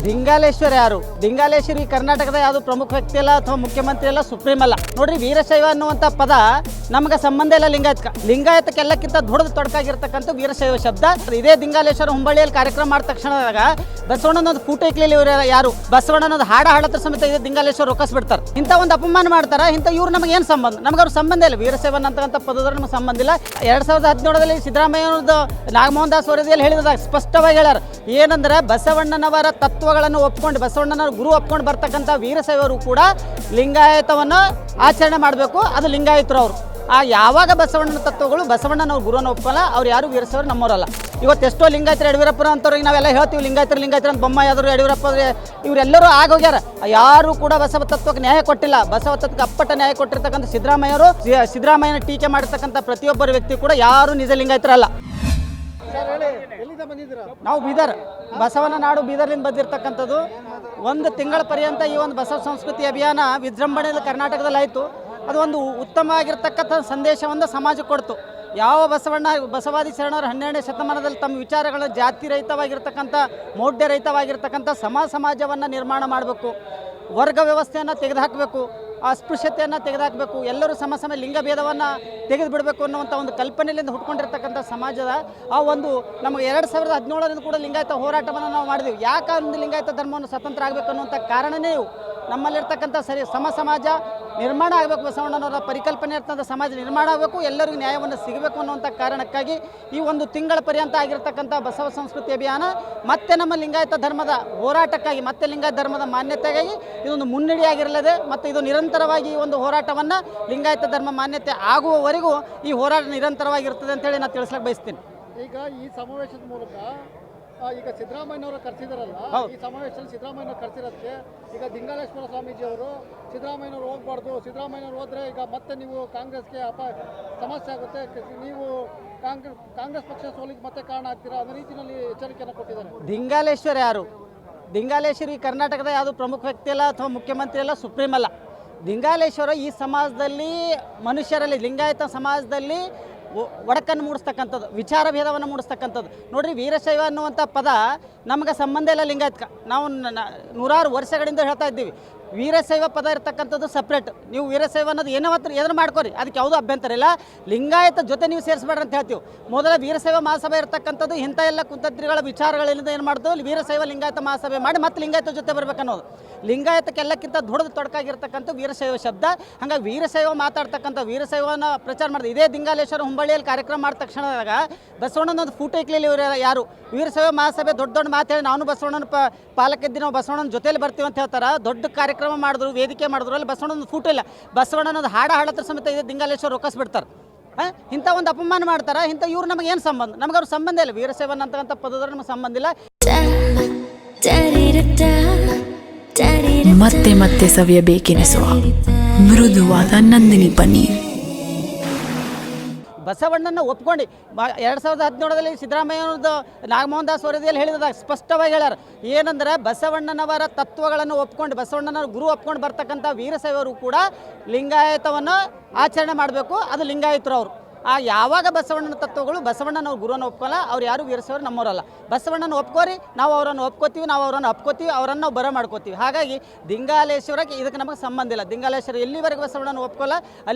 ಲಿಂಗಾಲೇಶ್ವರ ಯಾರು? ಲಿಂಗಾಲೇಶ್ವರಿ ಕರ್ನಾಟಕದ ಯಾವುದು ಪ್ರಮುಖ ವ್ಯಕ್ತಿ ಅಲ್ಲ ಅಥವಾ ಮುಖ್ಯಮಂತ್ರಿ ಅಲ್ಲ, ಸುಪ್ರೀಂ ಅಲ್ಲ. ನೋಡ್ರಿ, ವೀರಶೈವ ಅನ್ನುವಂಥ ಪದ ನಮಗೆ ಸಂಬಂಧ ಇಲ್ಲ ಲಿಂಗಾಯತಕ್ಕೆಲ್ಲಕ್ಕಿಂತ ದೊಡ್ಡದು ತೊಡಕಾಗಿರ್ತಕ್ಕಂಥ ವೀರಶೈವ ಶಬ್ದ. ಇದೇ ಲಿಂಗಾಲೇಶ್ವರ ಹುಂಬಳ್ಳಿಯಲ್ಲಿ ಕಾರ್ಯಕ್ರಮ ಮಾಡಿದ ತಕ್ಷಣದಾಗ ಬಸವಣ್ಣನೊಂದು ಫೋಟೋ ಇಕ್ಲಿಲ್ಲ. ಇವರು ಯಾರು? ಬಸವಣ್ಣನೊಂದು ಹಾಡತ್ರ ಸಮೇತ ಇದೇ ಲಿಂಗಾಲೇಶ್ವರ ರೊಕ್ಕಸ್ ಬಿಡ್ತಾರೆ. ಇಂಥ ಒಂದು ಅಪಮಾನ ಮಾಡ್ತಾರೆ. ಇಂಥ ಇವ್ರು ನಮಗೆ ಏನು ಸಂಬಂಧ? ನಮ್ಗೆ ಅವ್ರ ಸಂಬಂಧ ಇಲ್ಲ. ವೀರಶೈವ ಅಂತಕ್ಕಂಥ ಪದದ ನಮಗೆ ಸಂಬಂಧ ಇಲ್ಲ. 2017ರಲ್ಲಿ ಸಿದ್ದರಾಮಯ್ಯನವ್ರದ್ದು ನಾಗಮೋಹನ್ ದಾಸ್ ವರದಿಯಲ್ಲಿ ಹೇಳಿದಾಗ ಸ್ಪಷ್ಟವಾಗಿ ಹೇಳ್ಯಾರ ಏನಂದ್ರೆ, ಬಸವಣ್ಣನವರ ತತ್ವಗಳನ್ನು ಒಪ್ಕೊಂಡು, ಬಸವಣ್ಣನವರ ಗುರು ಒಪ್ಕೊಂಡು ಬರ್ತಕ್ಕಂಥ ವೀರಶೈವರು ಕೂಡ ಲಿಂಗಾಯತವನ್ನು ಆಚರಣೆ ಮಾಡಬೇಕು. ಅದು ಲಿಂಗಾಯತರು ಅವರು. ಯಾವಾಗ ಬಸವಣ್ಣನ ತತ್ವಗಳು, ಬಸವಣ್ಣನವ್ರ ಗುರುವನ್ನು ಒಪ್ಪಲ್ಲ, ಅವ್ರು ಯಾರು ವೀರಶೈವರು ನಮ್ಮವರಲ್ಲ. ಇವತ್ತು ಎಷ್ಟೋ ಲಿಂಗಾಯತರು, ಯಡಿಯೂರಪ್ಪರ ಅಂತವ್ರಿಗೆ ನಾವೆಲ್ಲ ಹೇಳ್ತೀವಿ ಲಿಂಗಾಯತರು ಅಂತ. ಬೊಮ್ಮಾಯಿಯಾದರು, ಯಡಿಯೂರಪ್ಪ ಇವರೆಲ್ಲರೂ ಆಗೋಗ್ಯಾರ. ಯಾರು ಕೂಡ ಬಸವ ತತ್ವಕ್ಕೆ ನ್ಯಾಯ ಕೊಟ್ಟಿಲ್ಲ. ಬಸವ ತತ್ವಕ್ಕೆ ಅಪ್ಪಟ ನ್ಯಾಯ ಕೊಟ್ಟಿರ್ತಕ್ಕಂಥ ಸಿದ್ದರಾಮಯ್ಯನ ಟೀಕೆ ಮಾಡಿರ್ತಕ್ಕಂಥ ಪ್ರತಿಯೊಬ್ಬರ ವ್ಯಕ್ತಿ ಕೂಡ ಯಾರು ನಿಜ ಲಿಂಗಾಯತರಲ್ಲ. ನಾವು ಬೀದರ್, ಬಸವನ ನಾಡು ಬೀದರ್ಲಿಂದ ಬಂದಿರತಕ್ಕಂಥದ್ದು. ಒಂದು ತಿಂಗಳ ಪರ್ಯಂತ ಈ ಒಂದು ಬಸವ ಸಂಸ್ಕೃತಿ ಅಭಿಯಾನ ವಿಜೃಂಭಣೆಯಲ್ಲಿ ಕರ್ನಾಟಕದಲ್ಲಿ ಆಯಿತು. ಅದು ಒಂದು ಉತ್ತಮವಾಗಿರ್ತಕ್ಕಂಥ ಸಂದೇಶವನ್ನು ಸಮಾಜಕ್ಕೆ ಕೊಡ್ತು. ಯಾವ ಬಸವಾದಿ ಶರಣರು 12ನೇ ಶತಮಾನದಲ್ಲಿ ತಮ್ಮ ವಿಚಾರಗಳು ಜಾತಿ ರಹಿತವಾಗಿರ್ತಕ್ಕಂಥ, ಮೌಢ್ಯ ರಹಿತವಾಗಿರ್ತಕ್ಕಂಥ ಸಮಾಜವನ್ನು ನಿರ್ಮಾಣ ಮಾಡಬೇಕು, ವರ್ಗ ವ್ಯವಸ್ಥೆಯನ್ನು ತೆಗೆದುಹಾಕಬೇಕು, ಅಸ್ಪೃಶ್ಯತೆಯನ್ನು ತೆಗೆದುಹಾಕಬೇಕು, ಎಲ್ಲರೂ ಸಮ ಲಿಂಗ ಭೇದವನ್ನು ತೆಗೆದು ಬಿಡಬೇಕು ಅನ್ನುವಂಥ ಒಂದು ಕಲ್ಪನೆಯಿಂದ ಹುಟ್ಕೊಂಡಿರ್ತಕ್ಕಂಥ ಸಮಾಜದ ಆ ಒಂದು ನಮಗೆ 2017ರಿಂದ ಕೂಡ ಲಿಂಗಾಯತ ಹೋರಾಟವನ್ನು ನಾವು ಮಾಡಿದೆವು. ಯಾಕೆ ಒಂದು ಲಿಂಗಾಯತ ಧರ್ಮವನ್ನು ಸ್ವತಂತ್ರ ಆಗಬೇಕು ಅನ್ನುವಂಥ ಕಾರಣನೇ ಇವು. ನಮ್ಮಲ್ಲಿರ್ತಕ್ಕಂಥ ಸಮಾಜ ನಿರ್ಮಾಣ ಆಗಬೇಕು, ಬಸವಣ್ಣನವರ ಪರಿಕಲ್ಪನೆ ಇರ್ತಕ್ಕಂಥ ಸಮಾಜ ನಿರ್ಮಾಣ ಆಗಬೇಕು, ಎಲ್ಲರಿಗೂ ನ್ಯಾಯವನ್ನು ಸಿಗಬೇಕು ಅನ್ನುವಂಥ ಕಾರಣಕ್ಕಾಗಿ ಈ ಒಂದು ತಿಂಗಳ ಪರ್ಯಂತ ಆಗಿರ್ತಕ್ಕಂಥ ಬಸವ ಸಂಸ್ಕೃತಿ ಅಭಿಯಾನ ಮತ್ತೆ ನಮ್ಮ ಲಿಂಗಾಯತ ಧರ್ಮದ ಹೋರಾಟಕ್ಕಾಗಿ, ಮತ್ತೆ ಲಿಂಗಾಯತ ಧರ್ಮದ ಮಾನ್ಯತೆಗಾಗಿ ಇದೊಂದು ಮುನ್ನಡೆಯಾಗಿರಲಿದೆ. ಮತ್ತು ಇದು ನಿರಂತರವಾಗಿ ಈ ಒಂದು ಹೋರಾಟವನ್ನು ಲಿಂಗಾಯತ ಧರ್ಮ ಮಾನ್ಯತೆ ಆಗುವವರೆಗೂ ಈ ಹೋರಾಟ ನಿರಂತರವಾಗಿರ್ತದೆ ಅಂತೇಳಿ ನಾನು ತಿಳಿಸ್ಲಿಕ್ಕೆ ಬಯಸ್ತೀನಿ. ಈಗ ಈ ಸಮಾವೇಶದ ಮೂಲಕ ಈಗ ಸಿದ್ದರಾಮಯ್ಯನವರು ಕರೆಸಿದಾರಲ್ಲ, ಈ ಸಮಾವೇಶದಲ್ಲಿ ಸಿದ್ದರಾಮಯ್ಯನವರು ಕರೆಸಿರೋದಕ್ಕೆ ಈಗ ಲಿಂಗಾಲೇಶ್ವರ ಸ್ವಾಮೀಜಿ ಅವರು ಸಿದ್ದರಾಮಯ್ಯನವರು ಹೋಗ್ಬಾರ್ದು, ಸಿದ್ದರಾಮಯ್ಯನವರು ಹೋದ್ರೆ ಈಗ ಮತ್ತೆ ನೀವು ಕಾಂಗ್ರೆಸ್ಗೆ ಸಮಸ್ಯೆ ಆಗುತ್ತೆ, ನೀವು ಕಾಂಗ್ರೆಸ್ ಪಕ್ಷ ಸೋಲಿಗೆ ಮತ್ತೆ ಕಾರಣ ಆಗ್ತೀರಾ ಅನ್ನೋ ರೀತಿಯಲ್ಲಿ ಎಚ್ಚರಿಕೆಯನ್ನು ಕೊಟ್ಟಿದ್ದಾರೆ. ಲಿಂಗಾಲೇಶ್ವರ ಯಾರು? ಲಿಂಗಾಲೇಶ್ವರಿ ಕರ್ನಾಟಕದ ಯಾವುದು ಪ್ರಮುಖ ವ್ಯಕ್ತಿ ಅಲ್ಲ ಅಥವಾ ಮುಖ್ಯಮಂತ್ರಿ ಅಲ್ಲ, ಸುಪ್ರೀಂ ಅಲ್ಲ. ಲಿಂಗಾಲೇಶ್ವರ ಈ ಸಮಾಜದಲ್ಲಿ, ಮನುಷ್ಯರಲ್ಲಿ, ಲಿಂಗಾಯತ ಸಮಾಜದಲ್ಲಿ ಒಡಕನ್ನು ಮೂಡಿಸ್ತಕ್ಕಂಥದ್ದು, ವಿಚಾರ ಭೇದವನ್ನು ಮೂಡಿಸ್ತಕ್ಕಂಥದ್ದು. ನೋಡಿರಿ, ವೀರಶೈವ ಅನ್ನುವಂಥ ಪದ ನಮಗೆ ಸಂಬಂಧ ಇಲ್ಲ ಲಿಂಗಾಯತಕ್ಕೆ. ನಾವು ನೂರಾರು ವರ್ಷಗಳಿಂದ ಹೇಳ್ತಾ ಇದ್ದೀವಿ, ವೀರಶೈವ ಪದ ಇರ್ತಕ್ಕಂಥದ್ದು ಸಪ್ರೇಟ್. ನೀವು ವೀರಶೈವ ಅನ್ನೋದು ಏನಾದ್ರು ಮಾಡ್ಕೋರಿ, ಅದಕ್ಕೆ ಯಾವುದೂ ಅಭ್ಯಂತರ ಇಲ್ಲ. ಲಿಂಗಾಯತ ಜೊತೆ ನೀವು ಸೇರಿಸ್ಬೇಡ್ರಿ ಅಂತ ಹೇಳ್ತೀವಿ. ಮೊದಲ ವೀರಶೈವ ಮಹಾಸಭೆ ಇರ್ತಕ್ಕಂಥದ್ದು ಇಂಥ ಎಲ್ಲ ಕುತಂತ್ರಿಗಳ ವಿಚಾರಗಳಿಂದ ಏನು ಮಾಡ್ದು, ವೀರಶೈವ ಲಿಂಗಾಯತ ಮಹಾಸಭೆ ಮಾಡಿ ಮತ್ತೆ ಲಿಂಗಾಯತ ಜೊತೆ ಬರ್ಬೇಕನ್ನೋದು. ಲಿಂಗಾಯತಕ್ಕೆಲ್ಲಕ್ಕಿಂತ ದೊಡ್ಡದು ತೊಡಕಾಗಿರ್ತಕ್ಕಂಥ ವೀರಶೈವ ಶಬ್ದ. ಹಾಗಾಗಿ ವೀರಶೈವ ಮಾತಾಡ್ತಕ್ಕಂಥ, ವೀರಶೈವನ ಪ್ರಚಾರ ಮಾಡಿದೆ. ಇದೇ ಲಿಂಗಾಲೇಶ್ವರ ಹುಂಬಳ್ಳಿಯಲ್ಲಿ ಕಾರ್ಯಕ್ರಮ ಮಾಡಿದ ತಕ್ಷಣದಾಗ ಬಸವಣ್ಣನೊಂದು ಫೋಟೋ ಇಕ್ಲಿಲ್ಲ. ಇವರು ಯಾರು? ವೀರಶೈವ ಮಹಾಸಭೆ ದೊಡ್ಡ ಮಾತು ಹೇಳಿ, ನಾನು ಬಸವಣ್ಣನ ಪಾಲಕಿದ್ದು, ನಾವು ಬಸವಣ್ಣನ ಜೊತೆಯಲ್ಲಿ ಬರ್ತೀವಿ ಅಂತ ಹೇಳ್ತಾರೆ. ದೊಡ್ಡ ಕಾರ್ಯಕ್ರಮ ಮಾಡಿದ್ರು, ವೇದಿಕೆ ಮಾಡಿದ್ರು, ಅಲ್ಲಿ ಬಸವಣ್ಣನ ಫೋಟೋ ಇಲ್ಲ. ಬಸವಣ್ಣನೊಂದು ಹಾಡತ್ರ ಸಮೇತ ಇದೇ ಲಿಂಗಾಲೇಶ್ವರ ರೊಕ್ಕಸ್ ಬಿಡ್ತಾರೆ. ಇಂಥ ಒಂದು ಅಪಮಾನ ಮಾಡ್ತಾರೆ. ಇಂಥ ಇವ್ರು ನಮಗೆ ಏನು ಸಂಬಂಧ? ನಮ್ಗೆ ಅವ್ರ ಸಂಬಂಧ ಇಲ್ಲ. ವೀರಶೈವ ಅಂತಕ್ಕಂಥ ಪದದ ನಮಗೆ ಸಂಬಂಧ ಇಲ್ಲ. ಮತ್ತೆ ಮತ್ತೆ ಸವಿಯಬೇಕೆನಿಸುವ ಮೃದುವಾದ ನಂದಿನಿ ಪನ್ನೀರ್. ಬಸವಣ್ಣನ ಒಪ್ಕೊಂಡು 2017ರಲ್ಲಿ ಸಿದ್ದರಾಮಯ್ಯನವ್ರದ್ದು ನಾಗಮೋಹನ್ ದಾಸ್ ವರದಿಯಲ್ಲಿ ಹೇಳಿದಾಗ ಸ್ಪಷ್ಟವಾಗಿ ಹೇಳ್ಯಾರ ಏನಂದ್ರೆ, ಬಸವಣ್ಣನವರ ತತ್ವಗಳನ್ನು ಒಪ್ಕೊಂಡು, ಬಸವಣ್ಣನವರ ಗುರು ಒಪ್ಕೊಂಡು ಬರ್ತಕ್ಕಂಥ ವೀರಶೈವರು ಕೂಡ ಲಿಂಗಾಯತವನ್ನು ಆಚರಣೆ ಮಾಡಬೇಕು. ಅದು ಲಿಂಗಾಯತರು ಅವರು. ಯಾವಾಗ ಬಸವಣ್ಣನ ತತ್ವಗಳು, ಬಸವಣ್ಣನವ್ರ ಗುರುವನ್ನು ಒಪ್ಕೊಳ್ಳಲ್ಲ, ಅವ್ರು ಯಾರು ವೀರಶೈವರು ನಮ್ಮವರಲ್ಲ. ಬಸವಣ್ಣನ ಒಪ್ಕೋರಿ, ನಾವು ಅವರನ್ನು ಒಪ್ಕೋತೀವಿ, ನಾವು ಅವರನ್ನು ಅಪ್ಕೋತೀವಿ, ಅವರನ್ನು ನಾವು ಬರ ಮಾಡ್ಕೋತೀವಿ. ಹಾಗಾಗಿ ಲಿಂಗಾಲೇಶ್ವರಕ್ಕೆ ಇದಕ್ಕೆ ನಮಗೆ ಸಂಬಂಧ ಇಲ್ಲ. ಲಿಂಗಾಲೇಶ್ವರ ಎಲ್ಲಿವರೆಗೆ ಬಸವಣ್ಣನ ಒಪ್ಕೊಳ್ಳಲ್ಲ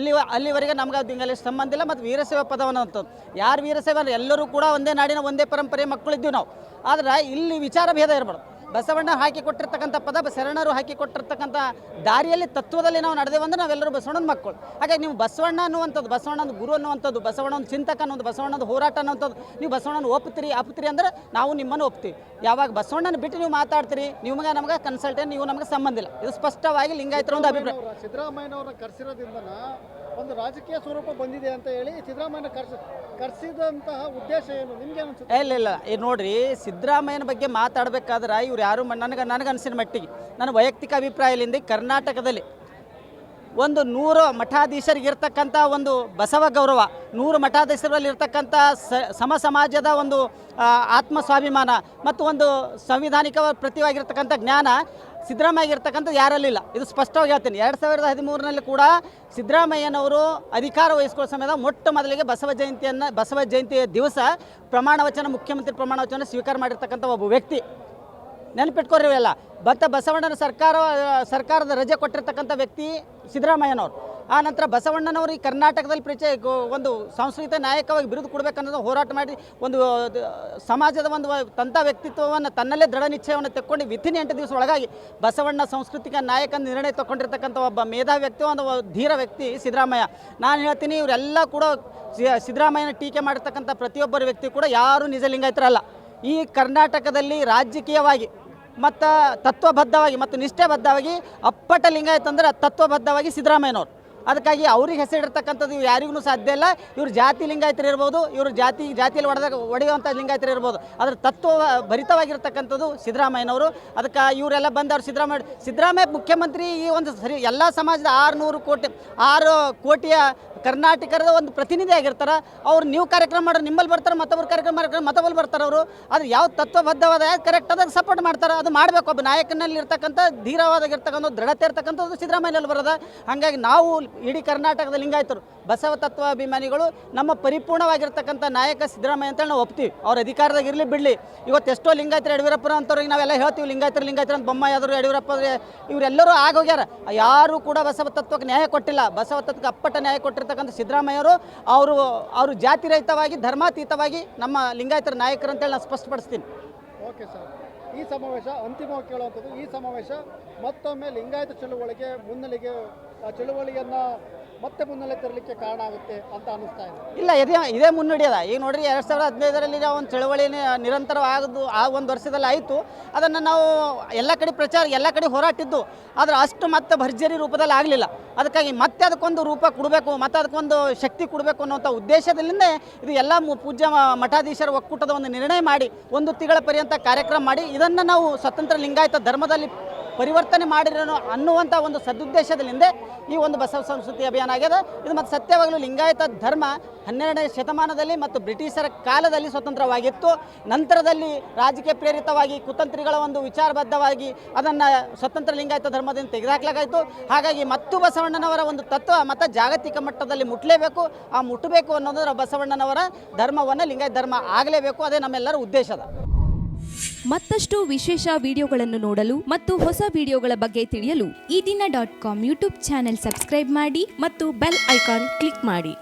ಅಲ್ಲಿವರೆಗೆ ನಮ್ಗೆ ಲಿಂಗಾಲೇಶ್ವರ ಸಂಬಂಧ ಇಲ್ಲ. ಮತ್ತು ವೀರಶೈವ ಪದವನ್ನು ಅಂತದ್ದು ಯಾರು ವೀರಶೈವ, ಎಲ್ಲರೂ ಕೂಡ ಒಂದೇ ನಾಡಿನ ಒಂದೇ ಪರಂಪರೆ ಮಕ್ಕಳಿದ್ದೀವಿ ನಾವು. ಆದ್ರೆ ಇಲ್ಲಿ ವಿಚಾರ ಭೇದ ಇರಬಾರ್ದು. ಬಸವಣ್ಣ ಹಾಕಿ ಕೊಟ್ಟಿರ್ತಕ್ಕಂಥ ಪದ, ಶರಣರು ಹಾಕಿ ಕೊಟ್ಟಿರ್ತಕ್ಕಂಥ ದಾರಿಯಲ್ಲಿ, ತತ್ವದಲ್ಲಿ ನಾವು ನಡೆದೇವಂದ್ರೆ ನಾವೆಲ್ಲರೂ ಬಸವಣ್ಣನ ಮಕ್ಕಳು. ಹಾಗಾಗಿ ನೀವು ಬಸವಣ್ಣ ಅನ್ನುವಂಥದ್ದು, ಬಸವಣ್ಣನ ಗುರು ಅನ್ನುವಂಥದ್ದು, ಬಸವಣ್ಣನ ಚಿಂತಕ ಅನ್ನೋದು, ಬಸವಣ್ಣನ ಹೋರಾಟ ಅನ್ನುವಂಥದ್ದು, ನೀವು ಬಸವಣ್ಣನ ಅಪ್ತೀರಿ ಅಂದ್ರೆ ನಾವು ನಿಮ್ಮನ್ನು ಒಪ್ತೀವಿ. ಯಾವಾಗ ಬಸವಣ್ಣನ ಬಿಟ್ಟು ನೀವು ಮಾತಾಡ್ತೀರಿ, ನಿಮ್ಗೆ ನಮ್ಗೆ ಕನ್ಸಲ್ಟೆಂಟ್, ನೀವು ನಮಗೆ ಸಂಬಂಧ ಇಲ್ಲ. ಇದು ಸ್ಪಷ್ಟವಾಗಿ ಲಿಂಗಾಯತರ ಒಂದು ಅಭಿಪ್ರಾಯ. ಸಿದ್ದರಾಮಯ್ಯನವ್ರನ್ನ ಕರೆಸಿರೋದ್ರಿಂದ ಒಂದು ರಾಜಕೀಯ ಸ್ವರೂಪ ಬಂದಿದೆ ಅಂತ ಹೇಳಿ ಸಿದ್ದರಾಮಯ್ಯನ ಕರೆಸಿದಂತಹ ಉದ್ದೇಶ ಏನು ನಿಮ್ಗೆ ಅನ್ಸುತ್ತೆ? ಇಲ್ಲ ನೋಡ್ರಿ, ಸಿದ್ದರಾಮಯ್ಯನ ಬಗ್ಗೆ ಮಾತಾಡಬೇಕಾದ್ರೆ ಇವ್ರು ಯಾರು, ನನಗನ್ಸಿನ ಮಟ್ಟಿಗೆ, ನನ್ನ ವೈಯಕ್ತಿಕ ಅಭಿಪ್ರಾಯದಿಂದ ಕರ್ನಾಟಕದಲ್ಲಿ ಒಂದು 100 ಮಠಾಧೀಶರಿಗಿರ್ತಕ್ಕಂಥ ಒಂದು ಬಸವ ಗೌರವ, 100 ಮಠಾಧೀಶರಲ್ಲಿ ಇರ್ತಕ್ಕಂಥ ಸಮಾಜದ ಒಂದು ಆತ್ಮಸ್ವಾಭಿಮಾನ ಮತ್ತು ಒಂದು ಸಂವಿಧಾನಿಕ ಪ್ರತಿವಾಗಿರ್ತಕ್ಕಂಥ ಜ್ಞಾನ ಸಿದ್ದರಾಮಯ್ಯ ಇರ್ತಕ್ಕಂಥ ಯಾರಲ್ಲಿಲ್ಲ. ಇದು ಸ್ಪಷ್ಟವಾಗಿ ಹೇಳ್ತೀನಿ. 2013ರಲ್ಲಿ ಕೂಡ ಸಿದ್ದರಾಮಯ್ಯನವರು ಅಧಿಕಾರ ವಹಿಸಿಕೊಳ್ಳೋ ಸಮಯದ ಮೊಟ್ಟ ಮೊದಲಿಗೆ ಬಸವ ಜಯಂತಿಯ ದಿವಸ ಮುಖ್ಯಮಂತ್ರಿ ಪ್ರಮಾಣ ವಚನ ಸ್ವೀಕಾರ ಮಾಡಿರ್ತಕ್ಕಂಥ ಒಬ್ಬ ವ್ಯಕ್ತಿ. ನೆನಪಿಟ್ಕೊರಿ ಇವೆಲ್ಲ. ಬಸವಣ್ಣನ ಸರ್ಕಾರದ ರಜೆ ಕೊಟ್ಟಿರ್ತಕ್ಕಂಥ ವ್ಯಕ್ತಿ ಸಿದ್ದರಾಮಯ್ಯನವರು. ಆ ನಂತರ ಬಸವಣ್ಣನವರು ಈ ಕರ್ನಾಟಕದಲ್ಲಿ ಒಂದು ಸಾಂಸ್ಕೃತಿಕ ನಾಯಕವಾಗಿ ಬಿರುದು ಕೊಡಬೇಕನ್ನೋದು ಹೋರಾಟ ಮಾಡಿ ಒಂದು ಸಮಾಜದ ಒಂದು ತಂತ ವ್ಯಕ್ತಿತ್ವವನ್ನು ತನ್ನಲ್ಲೇ ದೃಢ ನಿಶ್ಚಯವನ್ನು ತೆಕ್ಕೊಂಡು ವಿತಿನ್ 8 ದಿವಸ ಒಳಗಾಗಿ ಬಸವಣ್ಣ ಸಾಂಸ್ಕೃತಿಕ ನಾಯಕ ನಿರ್ಣಯ ತಗೊಂಡಿರ್ತಕ್ಕಂಥ ಒಬ್ಬ ಮೇಧಾವಿ ವ್ಯಕ್ತಿ, ಒಂದು ಧೀರ ವ್ಯಕ್ತಿ ಸಿದ್ದರಾಮಯ್ಯ. ನಾನು ಹೇಳ್ತೀನಿ, ಇವರೆಲ್ಲ ಕೂಡ ಸಿದ್ದರಾಮಯ್ಯನ ಟೀಕೆ ಮಾಡಿರ್ತಕ್ಕಂಥ ಪ್ರತಿಯೊಬ್ಬರ ವ್ಯಕ್ತಿ ಕೂಡ ಯಾರೂ ನಿಜ ಲಿಂಗಾಯತರಲ್ಲ. ಈ ಕರ್ನಾಟಕದಲ್ಲಿ ರಾಜಕೀಯವಾಗಿ ಮತ್ತು ತತ್ವಬದ್ಧವಾಗಿ ಮತ್ತು ನಿಷ್ಠೆಬದ್ಧವಾಗಿ ಅಪ್ಪಟ ಲಿಂಗಾಯತ ಅಂದರೆ ತತ್ವಬದ್ಧವಾಗಿ ಸಿದ್ದರಾಮಯ್ಯನವರು. ಅದಕ್ಕಾಗಿ ಅವ್ರಿಗೆ ಹೆಸರಿರ್ತಕ್ಕಂಥದ್ದು ಯಾರಿಗೂ ಸಾಧ್ಯ ಇಲ್ಲ. ಇವರು ಜಾತಿ ಲಿಂಗಾಯತರು ಇರ್ಬೋದು, ಇವರು ಜಾತಿಯಲ್ಲಿ ಒಡೆಯುವಂಥ ಲಿಂಗಾಯತರು ಇರ್ಬೋದು, ಅದರ ತತ್ವ ಭರಿತವಾಗಿರ್ತಕ್ಕಂಥದ್ದು ಸಿದ್ದರಾಮಯ್ಯನವರು. ಅದಕ್ಕೆ ಇವರೆಲ್ಲ ಬಂದವರು ಸಿದ್ದರಾಮಯ್ಯ ಮುಖ್ಯಮಂತ್ರಿ ಈ ಒಂದು ಎಲ್ಲ ಸಮಾಜದ 6 ಕೋಟಿಯ ಕರ್ನಾಟಕದ ಒಂದು ಪ್ರತಿನಿಧಿ ಆಗಿರ್ತಾರೆ. ಅವ್ರು ನೀವು ಕಾರ್ಯಕ್ರಮ ಮಾಡೋರು ನಿಮ್ಮಲ್ಲಿ ಬರ್ತಾರೆ, ಮತ್ತೊಬ್ಬರು ಕಾರ್ಯಕ್ರಮ ಮತ್ತೊಬ್ಬರು ಬರ್ತಾರೆ. ಅವರು ಅದು ಯಾವ ತತ್ವಬದ್ಧವಾದ ಕರೆಕ್ಟ್ ಅದಾಗ ಸಪೋರ್ಟ್ ಮಾಡ್ತಾರೆ. ಅದು ಮಾಡಬೇಕು. ಒಬ್ಬ ನಾಯಕನಲ್ಲಿ ಇರ್ತಕ್ಕಂಥ ಧೀರವಾದಾಗಿರ್ತಕ್ಕಂಥ ದೃಢತೆ ಇರ್ತಕ್ಕಂಥದ್ದು ಸಿದ್ದರಾಮಯ್ಯಲ್ಲಿ ಬರೋದ. ಹಾಗಾಗಿ ನಾವು ಇಡೀ ಕರ್ನಾಟಕದ ಲಿಂಗಾಯತರು ಬಸವ ತತ್ವಾಭಿಮಾನಿಗಳು ನಮ್ಮ ಪರಿಪೂರ್ಣವಾಗಿರ್ತಕ್ಕಂಥ ನಾಯಕ ಸಿದ್ದರಾಮಯ್ಯ ಅಂತೇಳಿ ನಾವು ಒಪ್ತೀವಿ. ಅವ್ರ ಅಧಿಕಾರದಾಗ ಇರಲಿ ಬಿಡಲಿ. ಇವತ್ತು ಎಷ್ಟೋ ಲಿಂಗಾಯತರು ಯಡಿಯೂರಪ್ಪರ ಅಂತವ್ರಿಗೆ ನಾವೆಲ್ಲ ಹೇಳ್ತೀವಿ ಲಿಂಗಾಯತರು ಅಂತ. ಬೊಮ್ಮಾಯಿ ಆದರು, ಯಡಿಯೂರಪ್ಪ ಇವರೆಲ್ಲರೂ ಆಗೋಗ್ಯಾರ. ಯಾರು ಕೂಡ ಬಸವ ತತ್ವಕ್ಕೆ ನ್ಯಾಯ ಕೊಟ್ಟಿಲ್ಲ. ಬಸವ ತತ್ವಕ್ಕೆ ಅಪ್ಪಟ ನ್ಯಾಯ ಕೊಟ್ಟಿರ್ತಕ್ಕಂಥ ಸಿದ್ದರಾಮಯ್ಯವರು ಅವರು ಜಾತಿರಹಿತವಾಗಿ ಧರ್ಮಾತೀತವಾಗಿ ನಮ್ಮ ಲಿಂಗಾಯತರ ನಾಯಕರು ಅಂತೇಳಿ ನಾನು ಸ್ಪಷ್ಟಪಡಿಸ್ತೀನಿ. ಓಕೆ ಸರ್, ಈ ಸಮಾವೇಶ ಅಂತಿಮವಾಗಿ ಕೇಳುವಂಥದ್ದು, ಈ ಸಮಾವೇಶ ಮತ್ತೊಮ್ಮೆ ಲಿಂಗಾಯತ ಚಳುವಳಿಗೆ ಚಳುವಳಿಯನ್ನು ಮತ್ತೆ ಮುನ್ನೆಲೆ ತರಲಿಕ್ಕೆ ಕಾರಣ ಆಗುತ್ತೆ ಅಂತ ಅನ್ನಿಸ್ತಾ ಇದೆ. ಇಲ್ಲ, ಇದೇ ಮುನ್ನಡೆಯದ. ಈಗ ನೋಡ್ರಿ 2015ರಲ್ಲಿ ನಾವು ಒಂದು ಚಳವಳಿ ನಿರಂತರವಾಗೋದು ಆ ಒಂದು ವರ್ಷದಲ್ಲಿ ಆಯಿತು. ಅದನ್ನು ನಾವು ಎಲ್ಲ ಕಡೆ ಪ್ರಚಾರ, ಎಲ್ಲ ಕಡೆ ಹೋರಾಟಿದ್ದು. ಆದರೆ ಅಷ್ಟು ಮತ್ತೆ ಭರ್ಜರಿ ರೂಪದಲ್ಲಿ ಆಗಲಿಲ್ಲ. ಅದಕ್ಕಾಗಿ ಮತ್ತೆ ಅದಕ್ಕೊಂದು ರೂಪ ಕೊಡಬೇಕು, ಮತ್ತೆ ಅದಕ್ಕೊಂದು ಶಕ್ತಿ ಕೊಡಬೇಕು ಅನ್ನೋಂಥ ಉದ್ದೇಶದಿಂದ ಇದು ಎಲ್ಲ ಪೂಜ್ಯ ಮಠಾಧೀಶರ ಒಕ್ಕೂಟದ ಒಂದು ನಿರ್ಣಯ ಮಾಡಿ 1 ತಿಂಗಳ ಪರ್ಯಂತ ಕಾರ್ಯಕ್ರಮ ಮಾಡಿ ಇದನ್ನು ನಾವು ಸ್ವತಂತ್ರ ಲಿಂಗಾಯತ ಧರ್ಮದಲ್ಲಿ ಪರಿವರ್ತನೆ ಮಾಡಿರೋನು ಅನ್ನುವಂಥ ಒಂದು ಸದುದ್ದೇಶದಿಂದ ಈ ಒಂದು ಬಸವ ಸಂಸ್ಕೃತಿ ಅಭಿಯಾನ ಆಗ್ಯದ. ಇದು ಮತ್ತು ಸತ್ಯವಾಗಲೂ ಲಿಂಗಾಯತ ಧರ್ಮ 12ನೇ ಶತಮಾನದಲ್ಲಿ ಮತ್ತು ಬ್ರಿಟಿಷರ ಕಾಲದಲ್ಲಿ ಸ್ವತಂತ್ರವಾಗಿತ್ತು. ನಂತರದಲ್ಲಿ ರಾಜಕೀಯ ಪ್ರೇರಿತವಾಗಿ ಕುತಂತ್ರಿಗಳ ಒಂದು ವಿಚಾರಬದ್ಧವಾಗಿ ಅದನ್ನು ಸ್ವತಂತ್ರ ಲಿಂಗಾಯತ ಧರ್ಮದಿಂದ ತೆಗೆದುಹಾಕಲಾಗಾಯಿತು. ಹಾಗಾಗಿ ಮತ್ತು ಬಸವಣ್ಣನವರ ಒಂದು ತತ್ವ ಮತ್ತು ಜಾಗತಿಕ ಮಟ್ಟದಲ್ಲಿ ಮುಟ್ಟಬೇಕು ಅನ್ನೋದರ ಬಸವಣ್ಣನವರ ಧರ್ಮವನ್ನು ಲಿಂಗಾಯತ ಧರ್ಮ ಆಗಲೇಬೇಕು. ಅದೇ ನಮ್ಮೆಲ್ಲರ ಉದ್ದೇಶದ. ಮತ್ತಷ್ಟು ವಿಶೇಷ ವಿಡಿಯೋಗಳನ್ನು ನೋಡಲು ಮತ್ತು ಹೊಸ ವಿಡಿಯೋಗಳ ಬಗ್ಗೆ ತಿಳಿಯಲು ಈ ದಿನ .com ಯೂಟ್ಯೂಬ್ ಚಾನೆಲ್ ಸಬ್ಸ್ಕ್ರೈಬ್ ಮಾಡಿ ಮತ್ತು ಬೆಲ್ ಐಕಾನ್ ಕ್ಲಿಕ್ ಮಾಡಿ.